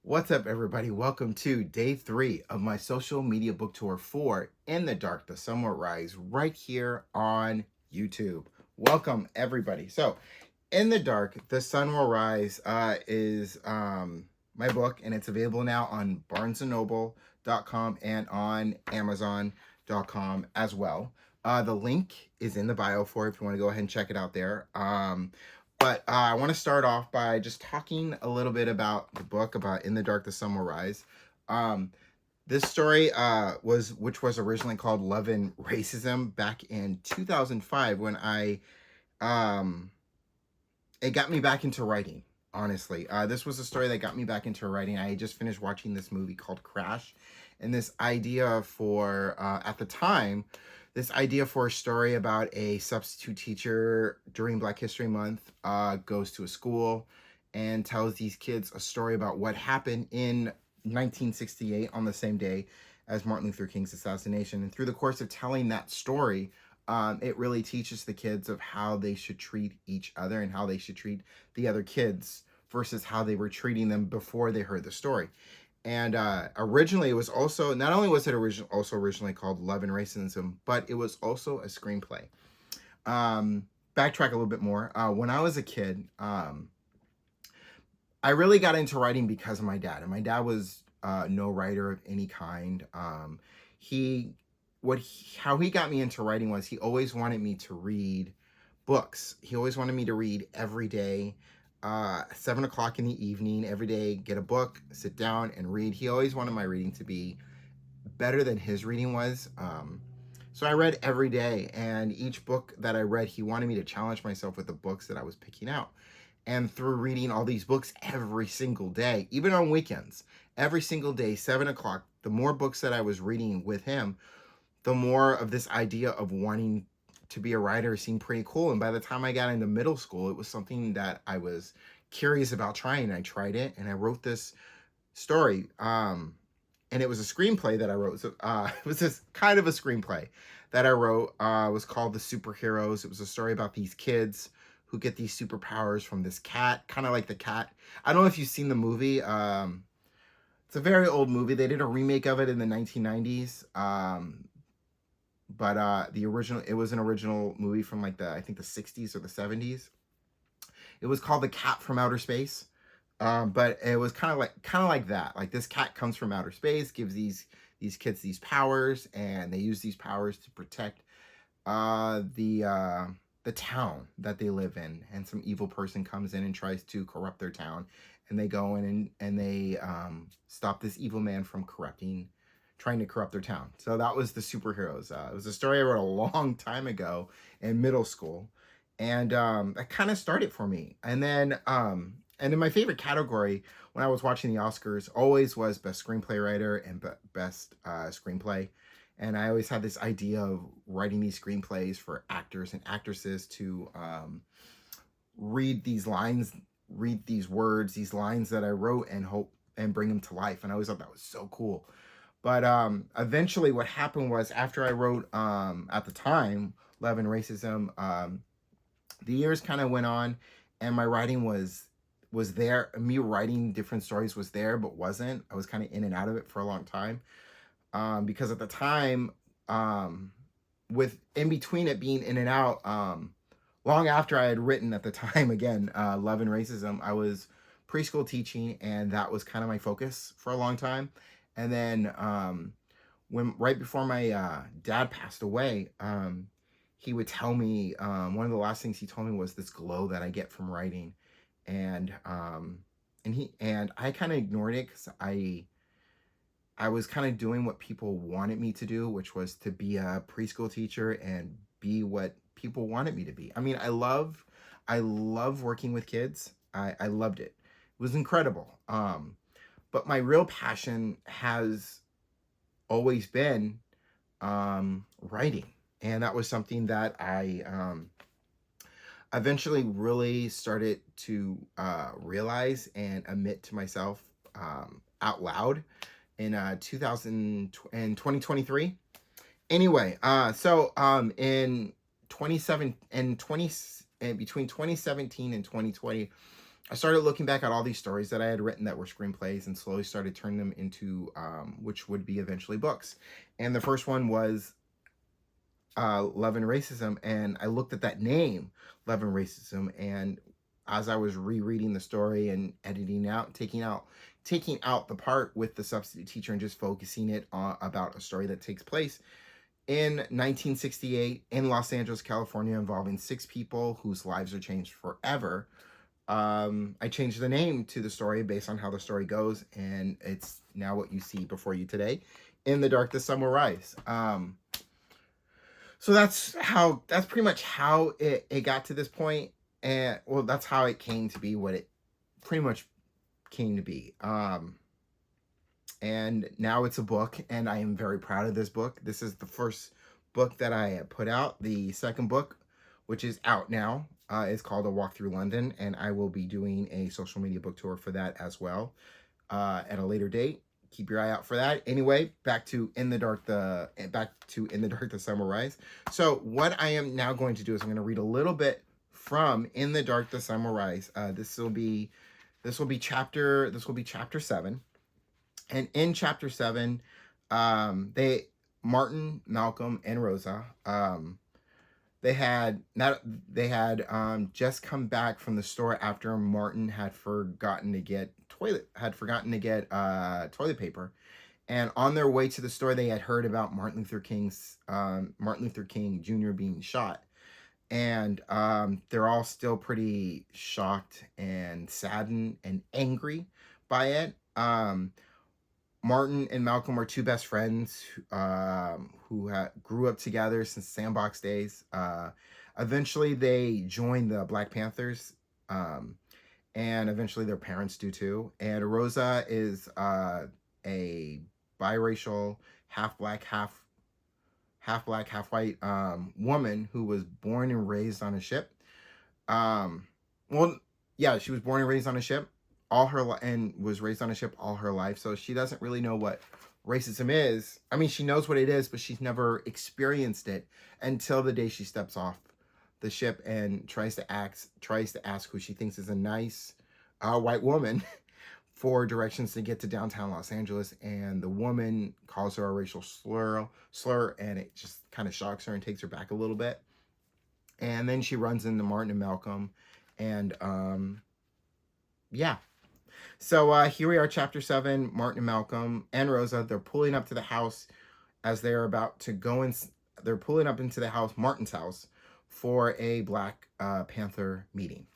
What's up, everybody? Welcome to day 3 of my social media book tour for In the Dark, The Sun Will Rise, right here on YouTube. Welcome, everybody. So, In the Dark, The Sun Will Rise is my book, and it's available now on barnesandnoble.com and on amazon.com as well. The link is in the bio for it if you want to go ahead and check it out there. But I want to start off by just talking a little bit about the book, about In the Dark, The Sun Will Rise. Um, this story which was originally called Love and Racism back in 2005 when um, it got me back into writing, honestly. This was a story that got me back into writing. I just finished watching this movie called Crash, and this idea for, at the time, this idea for a story about a substitute teacher during Black History Month goes to a school and tells these kids a story about what happened in 1968 on the same day as Martin Luther King's assassination. And through the course of telling that story, it really teaches the kids of how they should treat each other and how they should treat the other kids versus how they were treating them before they heard the story. And originally, it was also, not only was it originally called Love and Racism, but it was also a screenplay. Backtrack a little bit more. When I was a kid, I really got into writing because of my dad, and my dad was no writer of any kind. He, how he got me into writing was he always wanted me to read books. He always wanted me to read every day, 7 o'clock in the evening, every day, get a book, sit down and read. He always wanted my reading to be better than his reading was. So I read every day, and each book that I read, he wanted me to challenge myself with the books that I was picking out. And through reading all these books every single day, even on weekends, every single day, 7 o'clock, the more books that I was reading with him, the more of this idea of wanting to be a writer seemed pretty cool. And by the time I got into middle school, it was something that I was curious about trying. I tried it, and I wrote this story. And it was a screenplay that I wrote. So it was this kind of a screenplay that I wrote. It was called The Superheroes. It was a story about these kids who get these superpowers from this cat, kind of like the cat. I don't know if you've seen the movie. It's a very old movie. They did a remake of it in the 1990s. But the original, it was an original movie from like I think the 60s or the 70s. It was called The Cat from Outer Space. But it was kind of like that. Like, this cat comes from outer space, gives these kids these powers, and they use these powers to protect the town that they live in. And some evil person comes in and tries to corrupt their town, and they go in and they stop this evil man from trying to corrupt their town. So that was The Superheroes. It was a story I wrote a long time ago in middle school, and that kind of started for me. And then my favorite category when I was watching the Oscars always was best screenplay writer and best screenplay. And I always had this idea of writing these screenplays for actors and actresses to read these lines, read these words, these lines that I wrote, and hope and bring them to life. And I always thought that was so cool. But eventually, what happened was, after I wrote, at the time, Love and Racism, the years kind of went on, and my writing was there. Me writing different stories was there, but wasn't. I was kind of in and out of it for a long time, because at the time, with in between it being in and out, long after I had written at the time, again, Love and Racism, I was preschool teaching, and that was kind of my focus for a long time. And then when right before my dad passed away, he would tell me, one of the last things he told me was this glow that I get from writing. And I kind of ignored it because I was kind of doing what people wanted me to do, which was to be a preschool teacher and be what people wanted me to be. I mean, I love working with kids. I loved it. It was incredible. But my real passion has always been writing, and that was something that I eventually really started to realize and admit to myself, out loud, in 2023. Anyway, so in 27 and 20 and between 2017 and 2020, I started looking back at all these stories that I had written that were screenplays and slowly started turning them into which would be eventually books. And the first one was Love and Racism. And I looked at that name, Love and Racism, and as I was rereading the story and editing out, taking out the part with the substitute teacher and just focusing it on about a story that takes place in 1968 in Los Angeles, California, involving 6 people whose lives are changed forever. I changed the name to the story based on how the story goes, and it's now what you see before you today, In the Dark the Sun Will Rise. So that's pretty much how it got to this point, and well, that's how it came to be what it pretty much came to be. And now it's a book, and I am very proud of this book. This is the first book that I put out. The second book, which is out now, is called A Walk Through London, and I will be doing a social media book tour for that as well at a later date. Keep your eye out for that. Anyway, back to In the Dark the Sun Will Rise. So what I am now going to do is I'm going to read a little bit from In the Dark the Sun Will Rise. This will be chapter 7. And in chapter 7, Martin, Malcolm, and Rosa, they had just come back from the store after Martin had forgotten to get toilet paper, and on their way to the store, they had heard about Martin Luther King Jr. being shot, and they're all still pretty shocked and saddened and angry by it. Martin and Malcolm were 2 best friends who grew up together since Sandbox days. Eventually, they joined the Black Panthers, and eventually their parents do too. And Rosa is a biracial, half black, half white woman who was born and raised on a ship. She was born and raised on a ship and was raised on a ship all her life, so she doesn't really know what racism is. I mean, she knows what it is, but she's never experienced it until the day she steps off the ship and tries to ask who she thinks is a nice white woman for directions to get to downtown Los Angeles, and the woman calls her a racial slur, and it just kind of shocks her and takes her back a little bit. And then she runs into Martin and Malcolm, and yeah. So here we are, chapter 7. Martin and Malcolm and Rosa, they're pulling up to the house as they're about to go in. They're pulling up into the house, Martin's house, for a Black Panther meeting.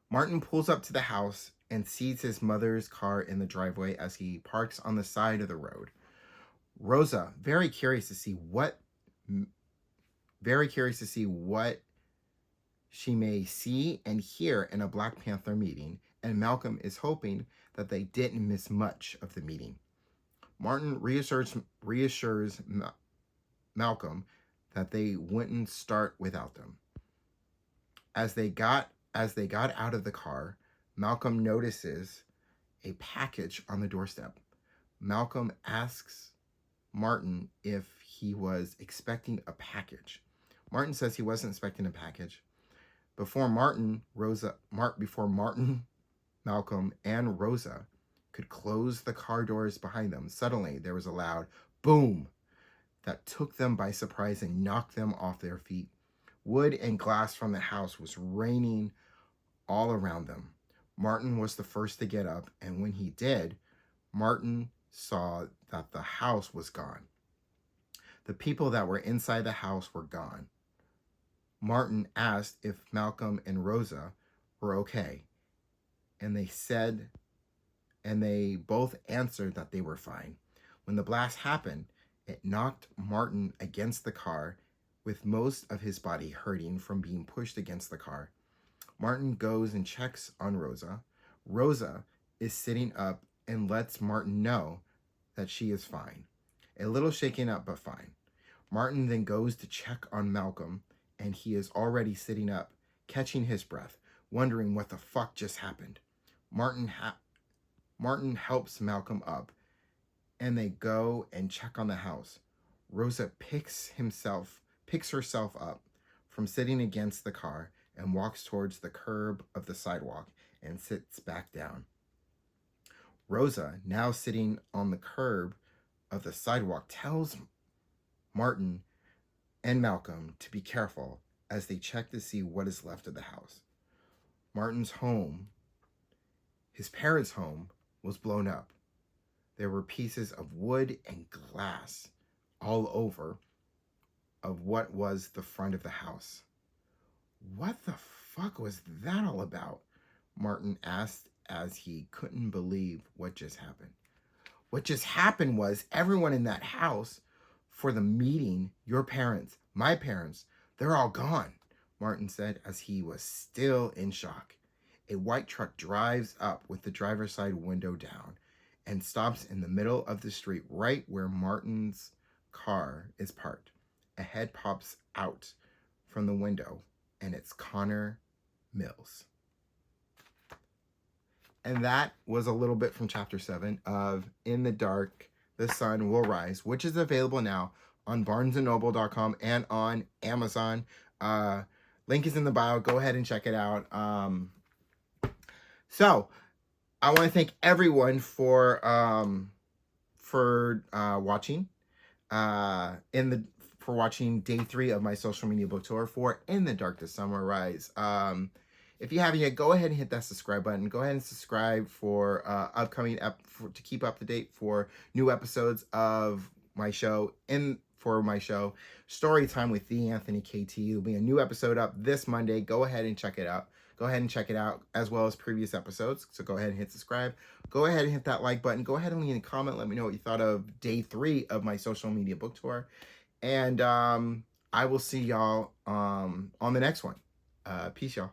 Martin pulls up to the house and sees his mother's car in the driveway as he parks on the side of the road. Rosa, very curious to see what she may see and hear in a Black Panther meeting, and Malcolm is hoping that they didn't miss much of the meeting. Martin reassures Malcolm that they wouldn't start without them. As they got out of the car, Malcolm notices a package on the doorstep. Malcolm asks Martin if he was expecting a package. Martin says he wasn't expecting a package. Before Martin, Malcolm, and Rosa could close the car doors behind them, suddenly there was a loud boom that took them by surprise and knocked them off their feet. Wood and glass from the house was raining all around them. Martin was the first to get up, and when he did, Martin saw that the house was gone. The people that were inside the house were gone. Martin asked if Malcolm and Rosa were okay, and they both answered that they were fine. When the blast happened, it knocked Martin against the car, with most of his body hurting from being pushed against the car. Martin goes and checks on Rosa. Rosa is sitting up and lets Martin know that she is fine. A little shaken up, but fine. Martin then goes to check on Malcolm, and he is already sitting up, catching his breath, wondering what the fuck just happened. Martin helps Malcolm up, and they go and check on the house. Rosa picks herself up from sitting against the car and walks towards the curb of the sidewalk and sits back down. Rosa, now sitting on the curb of the sidewalk, tells Martin and Malcolm to be careful as they check to see what is left of the house. Martin's home, his parents' home, was blown up. There were pieces of wood and glass all over of what was the front of the house. What the fuck was that all about? Martin asked as he couldn't believe what just happened. What just happened was everyone in that house for the meeting, your parents, my parents, they're all gone, Martin said as he was still in shock. A white truck drives up with the driver's side window down and stops in the middle of the street right where Martin's car is parked. A head pops out from the window, and it's Connor Mills. And that was a little bit from chapter 7 of In the Dark, the Sun Will Rise, which is available now on barnesandnoble.com and on Amazon. Link is in the bio. Go ahead and check it out. So I want to thank everyone for watching. For watching day 3 of my social media book tour for In the Dark, the Sun Will Rise. If you haven't yet, go ahead and hit that subscribe button. Go ahead and subscribe for to keep up to date for new episodes of my show. For my show, Storytime with the Anthony KT. There'll be a new episode up this Monday. Go ahead and check it out. Go ahead and check it out, as well as previous episodes. So go ahead and hit subscribe. Go ahead and hit that like button. Go ahead and leave a comment. Let me know what you thought of day 3 of my social media book tour. And I will see y'all on the next one. Peace, y'all.